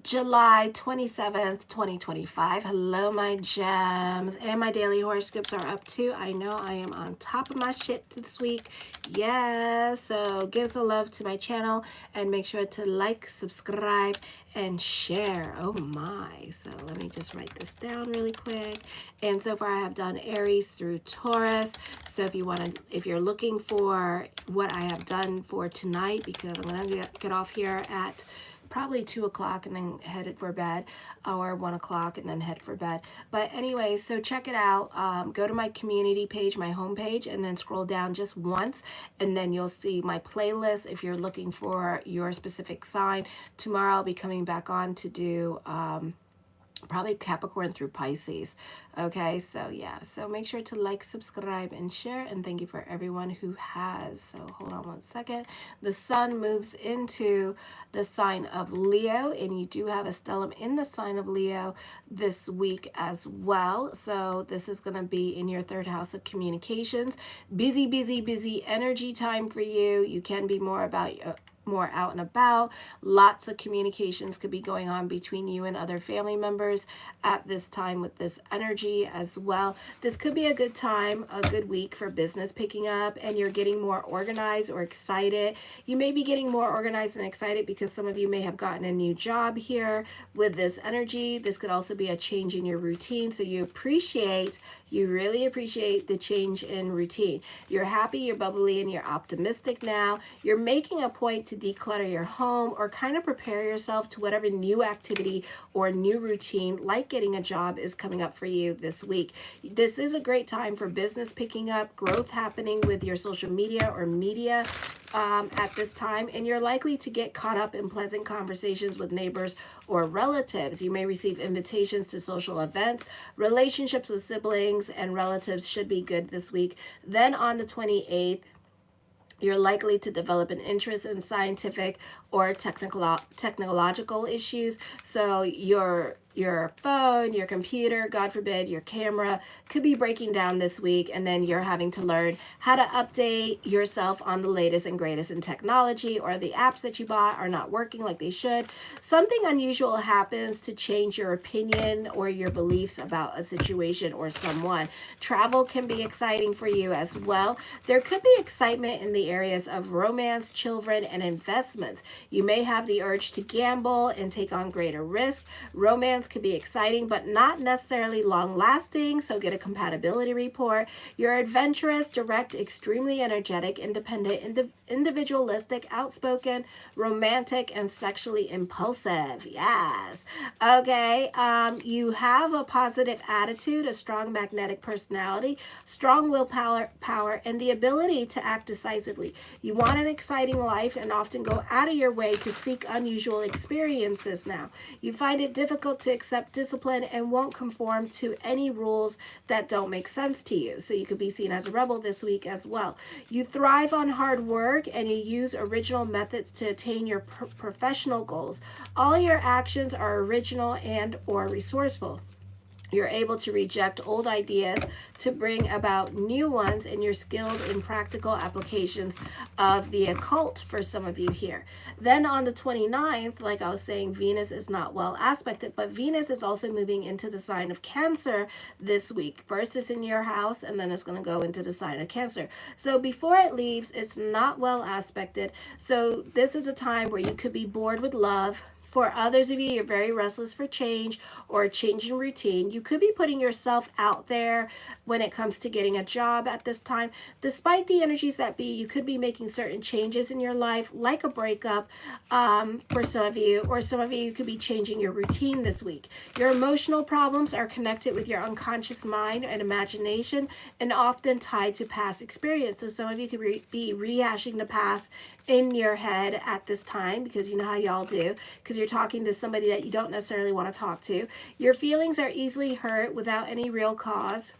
July 27th, 2025. Hello, my gems. And my daily horoscopes are up too. I know I am on top of my shit this week. Yeah, so give some love to my channel and make sure to like, subscribe, and share. Oh my. So let me just write this down really quick. And so far I have done Aries through Taurus. So if you're looking for what I have done for tonight, because I'm going to get off here at probably 2 o'clock and then headed for bed, or 1 o'clock and then head for bed. But anyway, so check it out. Go to my community page, my homepage, and then scroll down just once, and then you'll see my playlist if you're looking for your specific sign. Tomorrow I'll be coming back on to do probably Capricorn through Pisces. Okay, so yeah, so make sure to like, subscribe, and share, and thank you for everyone who has. So hold on one second. The sun moves into the sign of Leo, and you do have a stellium in the sign of Leo this week as well. So this is going to be in your third house of communications. Busy, busy, busy energy time for you. You can be more out and about. Lots of communications could be going on between you and other family members at this time with this energy as well. This could be a good time, a good week for business picking up, and you're getting more organized or excited. You may be getting more organized and excited because some of you may have gotten a new job here with this energy. This could also be a change in your routine. So you really appreciate the change in routine. You're happy, you're bubbly, and you're optimistic now. You're making a point to declutter your home or kind of prepare yourself to whatever new activity or new routine like getting a job is coming up for you this week. This is a great time for business picking up, growth happening with your social media or media at this time, and you're likely to get caught up in pleasant conversations with neighbors or relatives. You may receive invitations to social events. Relationships with siblings and relatives should be good this week. Then on the 28th, you're likely to develop an interest in scientific or technological issues. So your phone, your computer, God forbid, your camera could be breaking down this week, and then you're having to learn how to update yourself on the latest and greatest in technology, or the apps that you bought are not working like they should. Something unusual happens to change your opinion or your beliefs about a situation or someone. Travel can be exciting for you as well. There could be excitement in the areas of romance, children, and investments. You may have the urge to gamble and take on greater risk. Romance could be exciting, but not necessarily long-lasting, so get a compatibility report. You're adventurous, direct, extremely energetic, independent, individualistic, outspoken, romantic, and sexually impulsive. Yes. Okay. You have a positive attitude, a strong magnetic personality, strong willpower, and the ability to act decisively. You want an exciting life and often go out of your way to seek unusual experiences now. You find it difficult to accept discipline and won't conform to any rules that don't make sense to you. So you could be seen as a rebel this week as well. You thrive on hard work and you use original methods to attain your professional goals. All your actions are original and or resourceful. You're able to reject old ideas to bring about new ones, and you're skilled in practical applications of the occult for some of you here. Then on the 29th, like I was saying, Venus is not well aspected, but Venus is also moving into the sign of Cancer this week. First it's in your house, and then it's going to go into the sign of Cancer. So before it leaves, it's not well aspected. So this is a time where you could be bored with love. For others of you, you're very restless for change or a change in routine. You could be putting yourself out there when it comes to getting a job at this time. Despite the energies that be, you could be making certain changes in your life, like a breakup for some of you, or some of you could be changing your routine this week. Your emotional problems are connected with your unconscious mind and imagination, and often tied to past experience. So some of you could be rehashing the past in your head at this time, because you know how y'all do, because you're talking to somebody that you don't necessarily want to talk to. Your feelings are easily hurt without any real cause.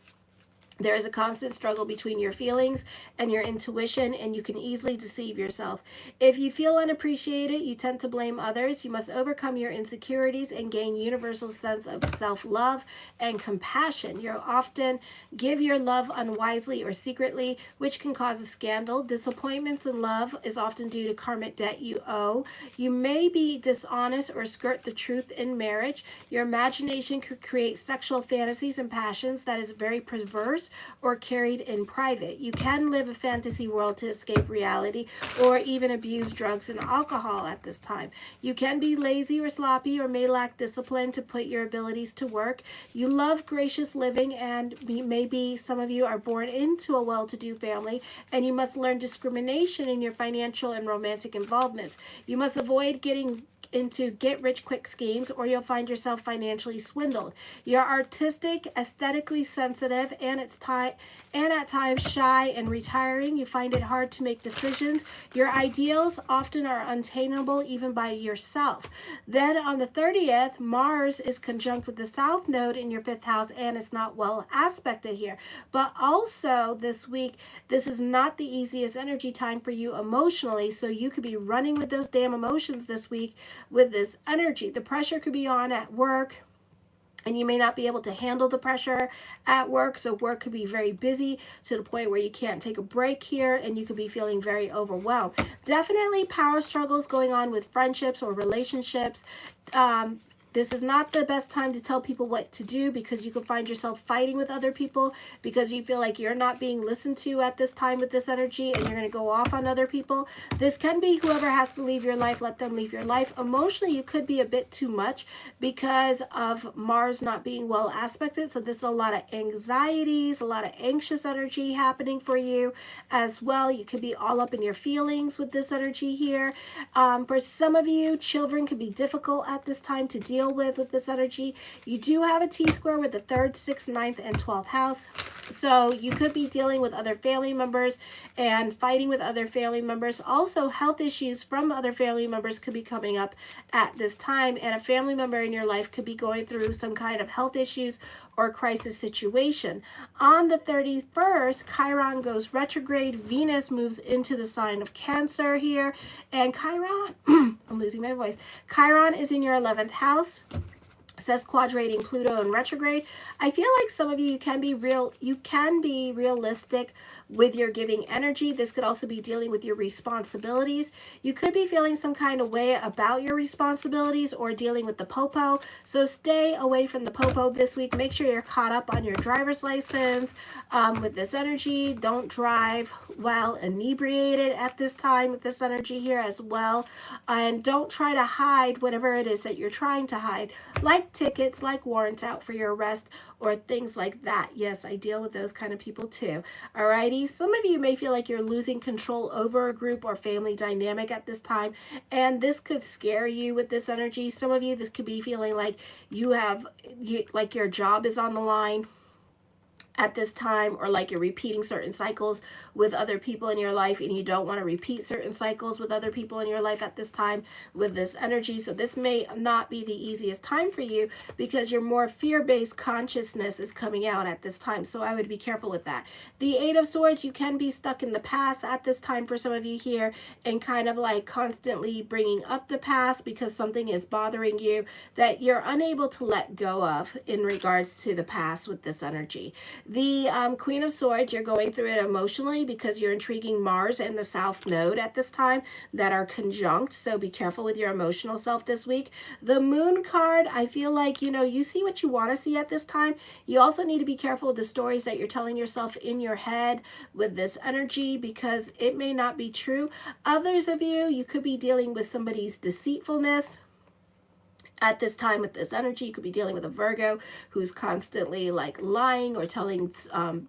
There is a constant struggle between your feelings and your intuition, and you can easily deceive yourself. If you feel unappreciated, you tend to blame others. You must overcome your insecurities and gain universal sense of self-love and compassion. You often give your love unwisely or secretly, which can cause a scandal. Disappointments in love is often due to karmic debt you owe. You may be dishonest or skirt the truth in marriage. Your imagination could create sexual fantasies and passions that is very perverse or carried in private. You can live a fantasy world to escape reality or even abuse drugs and alcohol at this time. You can be lazy or sloppy or may lack discipline to put your abilities to work. You love gracious living, and maybe some of you are born into a well-to-do family, and you must learn discrimination in your financial and romantic involvements. You must avoid getting into get-rich-quick schemes, or you'll find yourself financially swindled. You're artistic, aesthetically sensitive, and at times shy and retiring. You find it hard to make decisions. Your ideals often are unattainable even by yourself. Then on the 30th, Mars is conjunct with the South Node in your 5th house, and it's not well aspected here. But also this week, this is not the easiest energy time for you emotionally, so you could be running with those damn emotions this week with this energy. The pressure could be on at work, and you may not be able to handle the pressure at work. So work could be very busy to the point where you can't take a break here, and you could be feeling very overwhelmed. Definitely power struggles going on with friendships or relationships. This is not the best time to tell people what to do, because you can find yourself fighting with other people because you feel like you're not being listened to at this time with this energy, and you're going to go off on other people. This can be whoever has to leave your life, let them leave your life. Emotionally, you could be a bit too much because of Mars not being well aspected. So there's a lot of anxieties, a lot of anxious energy happening for you as well. You could be all up in your feelings with this energy here. For some of you, children could be difficult at this time to deal with this energy. You do have a T-square with the 3rd, 6th, 9th, and 12th house. So you could be dealing with other family members and fighting with other family members. Also, health issues from other family members could be coming up at this time, and a family member in your life could be going through some kind of health issues or crisis situation. On the 31st, Chiron goes retrograde. Venus moves into the sign of Cancer here, and Chiron, I'm losing my voice. Chiron is in your 11th house. Says quadrating Pluto in retrograde. I feel like some of you can be realistic with your giving energy. This could also be dealing with your responsibilities. You could be feeling some kind of way about your responsibilities or dealing with the popo. So stay away from the popo this week. Make sure you're caught up on your driver's license with this energy. Don't drive while inebriated at this time with this energy here as well. And don't try to hide whatever it is that you're trying to hide, like tickets, like warrants out for your arrest, or things like that. Yes, I deal with those kind of people too. Alrighty, some of you may feel like you're losing control over a group or family dynamic at this time, and this could scare you with this energy. Some of you, this could be feeling like like your job is on the line at this time, or like you're repeating certain cycles with other people in your life, and you don't want to repeat certain cycles with other people in your life at this time with this energy. So this may not be the easiest time for you because your more fear-based consciousness is coming out at this time. So I would be careful with that. The 8 of Swords, you can be stuck in the past at this time for some of you here, and kind of like constantly bringing up the past because something is bothering you that you're unable to let go of in regards to the past with this energy. The Queen of Swords, you're going through it emotionally because you're intriguing Mars and the South Node at this time that are conjunct. So be careful with your emotional self this week. The Moon card, I feel like, you see what you want to see at this time. You also need to be careful with the stories that you're telling yourself in your head with this energy, because it may not be true. Others of you, you could be dealing with somebody's deceitfulness at this time with this energy. You could be dealing with a Virgo who's constantly like lying or telling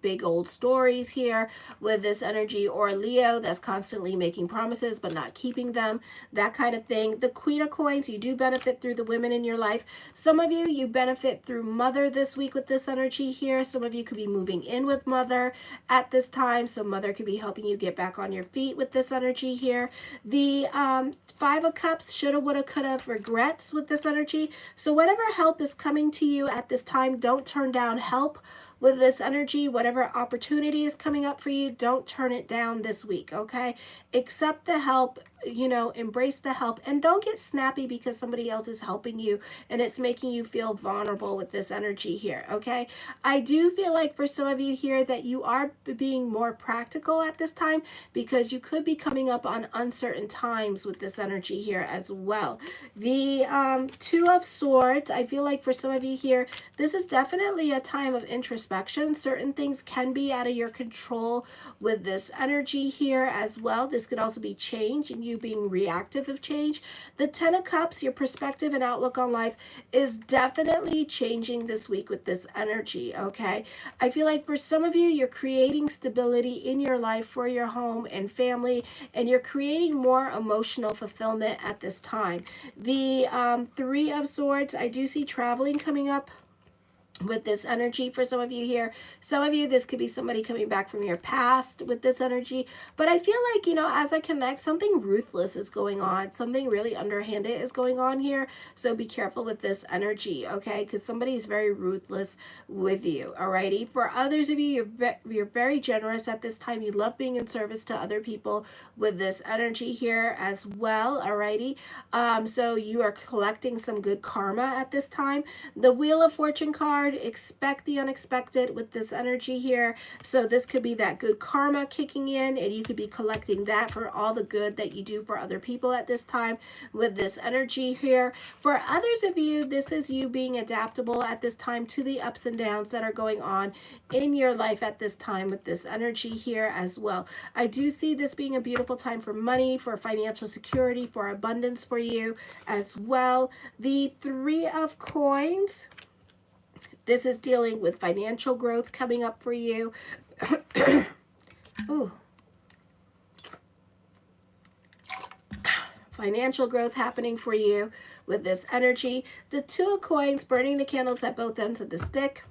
big old stories here with this energy, or Leo that's constantly making promises but not keeping them, that kind of thing. The Queen of Coins, you do benefit through the women in your life. Some of you, you benefit through Mother this week with this energy here. Some of you could be moving in with Mother at this time, so Mother could be helping you get back on your feet with this energy here. The 5 of Cups, shoulda, woulda, coulda, regrets with this energy energy. So whatever help is coming to you at this time, don't turn down help with this energy. Whatever opportunity is coming up for you, don't turn it down this week, okay? Accept the help, you know, embrace the help, and don't get snappy because somebody else is helping you and it's making you feel vulnerable with this energy here, okay? I do feel like for some of you here that you are being more practical at this time because you could be coming up on uncertain times with this energy here as well. The Two of Swords, I feel like for some of you here, this is definitely a time of introspection. Certain things can be out of your control with this energy here as well. This could also be change and you being reactive of change. The Ten of Cups, your perspective and outlook on life is definitely changing this week with this energy, okay? I feel like for some of you, you're creating stability in your life for your home and family, and you're creating more emotional fulfillment at this time. The Three of Swords, I do see traveling coming up with this energy for some of you here. Some of you, this could be somebody coming back from your past with this energy. But I feel like, you know, as I connect, something ruthless is going on. Something really underhanded is going on here. So be careful with this energy, okay? Because somebody is very ruthless with you, alrighty? For others of you, you're very generous at this time. You love being in service to other people with this energy here as well, alrighty? So you are collecting some good karma at this time. The Wheel of Fortune card, expect the unexpected with this energy here. So this could be that good karma kicking in, and you could be collecting that for all the good that you do for other people at this time with this energy here. For others of you, this is you being adaptable at this time to the ups and downs that are going on in your life at this time with this energy here as well. I do see this being a beautiful time for money, for financial security, for abundance for you as well. The Three of Coins, this is dealing with financial growth coming up for you. Ooh. Financial growth happening for you with this energy. The Two of Coins, burning the candles at both ends of the stick.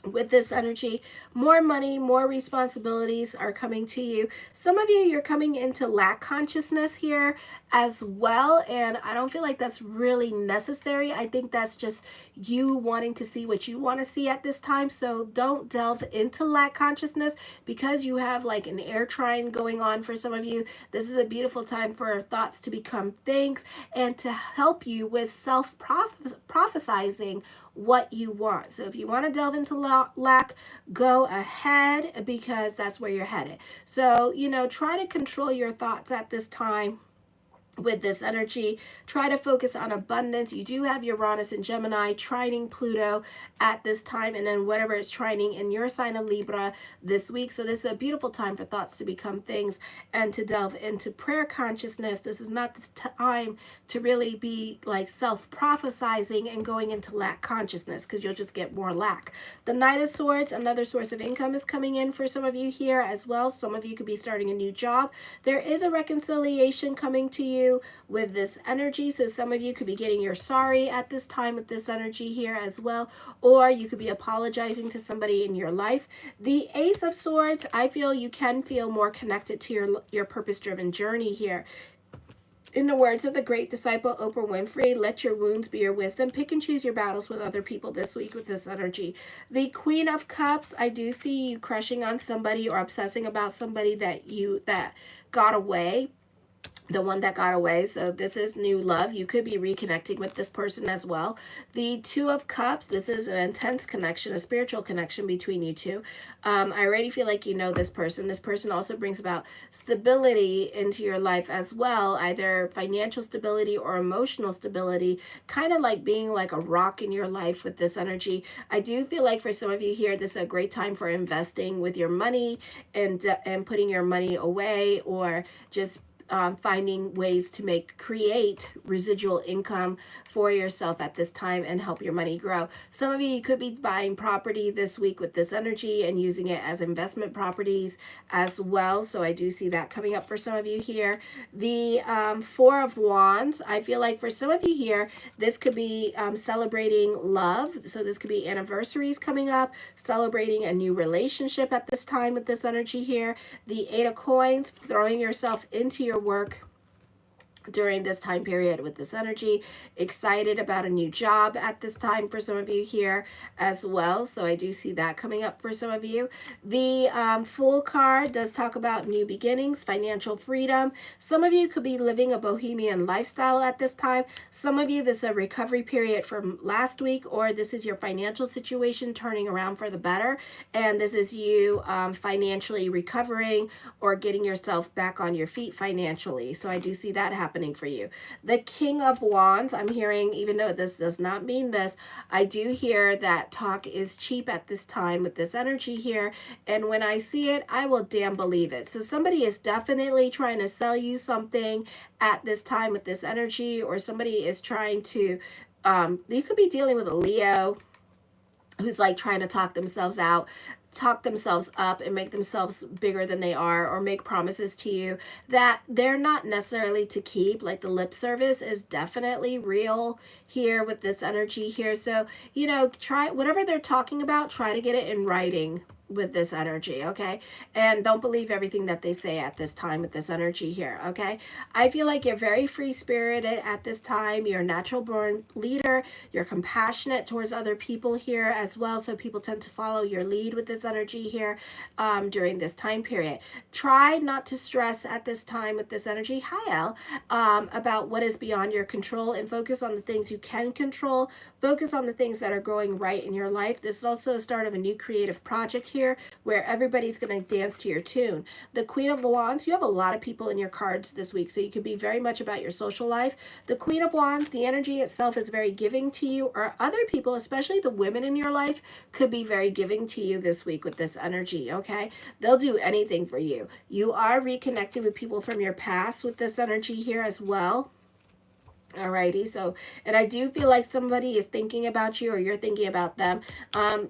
With this energy, more money, more responsibilities are coming to you. Some of you, you're coming into lack consciousness here as well, and I don't feel like that's really necessary. I think that's just you wanting to see what you want to see at this time. So don't delve into lack consciousness because you have like an air trine going on for some of you. This is a beautiful time for thoughts to become things and to help you with self-prophesizing what you want. So if you want to delve into lack, go ahead because that's where you're headed. So, you know, try to control your thoughts at this time with this energy. Try to focus on abundance. You do have Uranus and Gemini trining Pluto at this time, and then whatever is trining in your sign of Libra this week. So this is a beautiful time for thoughts to become things and to delve into prayer consciousness. This is not the time to really be like self-prophesizing and going into lack consciousness because you'll just get more lack. The Knight of Swords, another source of income is coming in for some of you here as well. Some of you could be starting a new job. There is a reconciliation coming to you with this energy. So some of you could be getting your sorry at this time with this energy here as well, or you could be apologizing to somebody in your life. The Ace of Swords, I feel you can feel more connected to your purpose-driven journey here. In the words of the great disciple Oprah Winfrey, let your wounds be your wisdom. Pick and choose your battles with other people this week with this energy. The Queen of Cups, I do see you crushing on somebody or obsessing about somebody that got away. The one that got away. So this is new love. You could be reconnecting with this person as well. The Two of Cups, this is an intense connection, a spiritual connection between you two. I already feel like you know this person. This person also brings about stability into your life as well, either financial stability or emotional stability, kind of like being like a rock in your life with this energy. I do feel like for some of you here, this is a great time for investing with your money and putting your money away, or just finding ways to create residual income for yourself at this time and help your money grow. Some of you could be buying property this week with this energy and using it as investment properties as well. So I do see that coming up for some of you here. The Four of Wands, I feel like for some of you here, this could be celebrating love. So this could be anniversaries coming up, celebrating a new relationship at this time with this energy here. The Eight of Coins, throwing yourself into your work during this time period with this energy. Excited about a new job at this time for some of you here as well. So I do see that coming up for some of you. The Fool card does talk about new beginnings, financial freedom. Some of you could be living a bohemian lifestyle at this time. Some of you, this is a recovery period from last week, or this is your financial situation turning around for the better. And this is you financially recovering or getting yourself back on your feet financially. So I do see that happening for you. The King of Wands, I'm hearing, even though this does not mean this, I do hear that talk is cheap at this time with this energy here. And when I see it, I will damn believe it. So somebody is definitely trying to sell you something at this time with this energy, or somebody is trying to, you could be dealing with a Leo who's like trying to talk themselves out, talk themselves up and make themselves bigger than they are, or make promises to you that they're not necessarily to keep. Like the lip service is definitely real here with this energy here. So, you know, try whatever they're talking about, try to get it in writing with this energy, okay? And don't believe everything that they say at this time with this energy here, okay? I feel like you're very free-spirited at this time. You're a natural-born leader. You're compassionate towards other people here as well, so people tend to follow your lead with this energy here during this time period. Try not to stress at this time with this energy, hi Elle, about what is beyond your control, and focus on the things you can control. Focus on the things that are going right in your life. This is also a start of a new creative project here where everybody's going to dance to your tune. The Queen of Wands, you have a lot of people in your cards this week, so you could be very much about your social life. The Queen of Wands, the energy itself is very giving to you, or other people, especially the women in your life, could be very giving to you this week with this energy, okay? They'll do anything for you. You are reconnected with people from your past with this energy here as well. Alrighty, so, and I do feel like somebody is thinking about you, or you're thinking about them.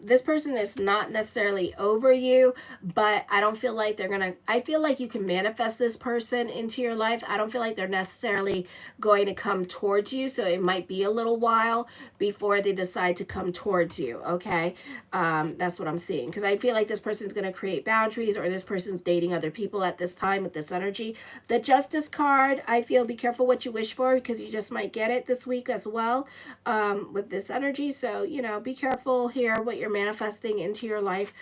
This person is not necessarily over you, but I don't feel like they're gonna, I feel like you can manifest this person into your life. I don't feel like they're necessarily going to come towards you, so it might be a little while before they decide to come towards you, okay? That's what I'm seeing, because I feel like this person's going to create boundaries, or this person's dating other people at this time with this energy. The Justice card, I feel be careful what you wish for, because you just might get it this week as well with this energy. So, you know, be careful here what you're manifesting into your life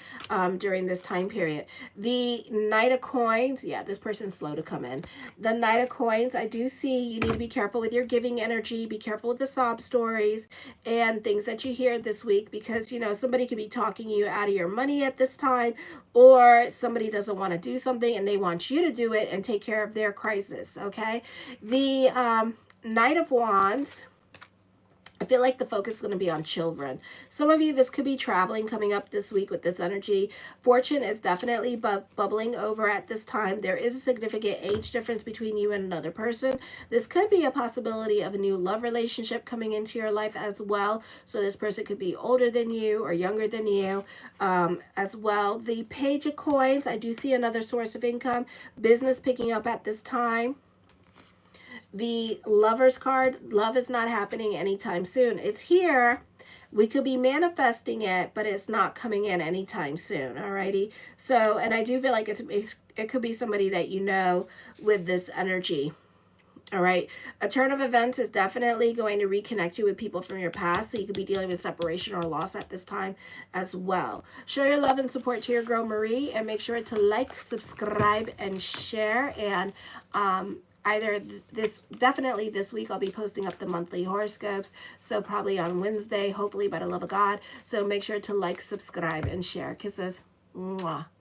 during this time period. The Knight of Coins, yeah, this person's slow to come in. The Knight of Coins, I do see you need to be careful with your giving energy. Be careful with the sob stories and things that you hear this week, because, you know, somebody could be talking you out of your money at this time, or somebody doesn't want to do something and they want you to do it and take care of their crisis, okay? The Knight of Wands, I feel like the focus is going to be on children. Some of you, this could be traveling coming up this week with this energy. Fortune is definitely bubbling over at this time. There is a significant age difference between you and another person. This could be a possibility of a new love relationship coming into your life as well. So this person could be older than you or younger than you as well. The Page of Coins, I do see another source of income. Business picking up at this time. The Lovers card, love is not happening anytime soon. It's here. We could be manifesting it, but it's not coming in anytime soon. Alrighty. So, and I do feel like it could be somebody that you know with this energy. All right. A turn of events is definitely going to reconnect you with people from your past. So you could be dealing with separation or loss at this time as well. Show your love and support to your girl Marie, and make sure to like, subscribe, and share. And definitely this week I'll be posting up the monthly horoscopes, so probably on Wednesday, hopefully by the love of God. So make sure to like, subscribe, and share. Kisses. Mwah.